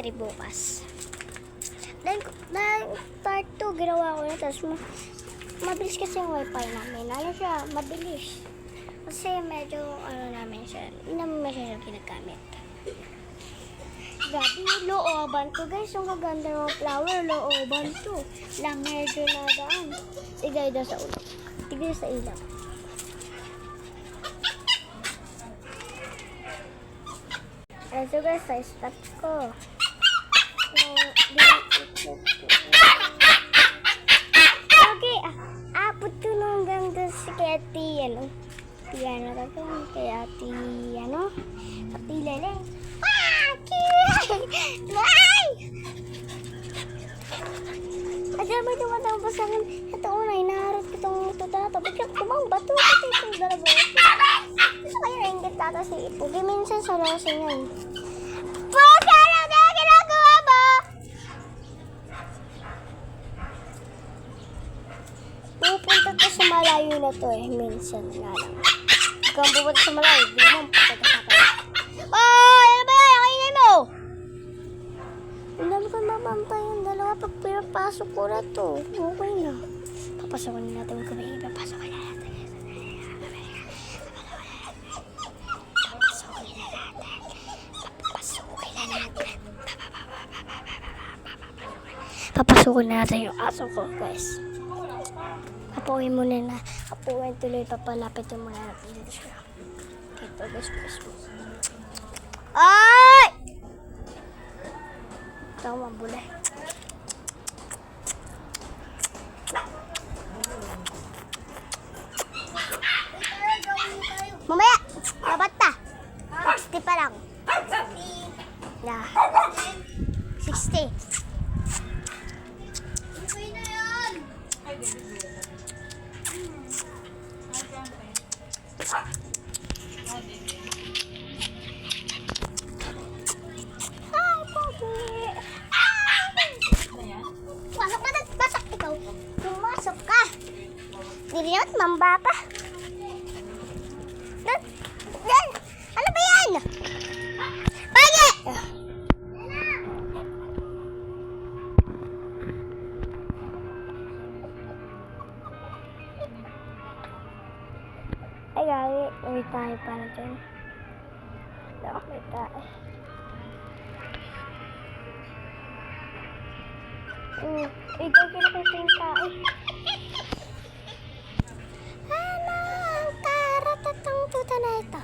3 bukas. Then part 2, ginawa ko na. Tapos, mabilis kasi yung wifi namin. Ano siya, mabilis. Kasi medyo, namin siya, hindi namin masyadong ginagamit. Grabe yung looban ko, guys. Yung kaganda ng flower, looban to. Lang medyo nadaan. Tigay daw sa ulo. Tigay sa ilaw. So guys, stop ko. Okay, abot ko nung hanggang si Kati, Tiana ka kaya Kati Lele. Ay! Aja ba ito matang pasangan? Ito una, inaharap ko itong tutata. Biglang kumang bato kasi itong dalawa. Gusto kayo ringgit tata si Ipugi. Minsan sa lasa niyan. Puka lang na ginagawa mo! Pupunta to sa malayo na to minsan nga lang. Kung pupunta sa malayo, di mo pupunta sa akin. Oh! Ano ba yan? Kainin mo! Ang dami ko mapantay yung dalawa pag pinapasok ko na to. Okay na. Papasokin na natin kung may ipapasokin na natin. Papasukin na natin yung aso ko, guys. Kapuin muna na. Kapuin tuloy. Papalapit yung muna natin dito siya. Ito, guys. Ay! Ito, mabulay. Mamaya! Labat na! 60 pa lang. Yeah. 60. Pasok ikaw. Pumasok ka. Dilihat, mamba pa. Yan. Ano ba yan? Pagi! Ay, gagi. May tayo pa na dyan. May tayo. Ikaw kinakita yung tayo. Ano ang karatatang tuta na ito?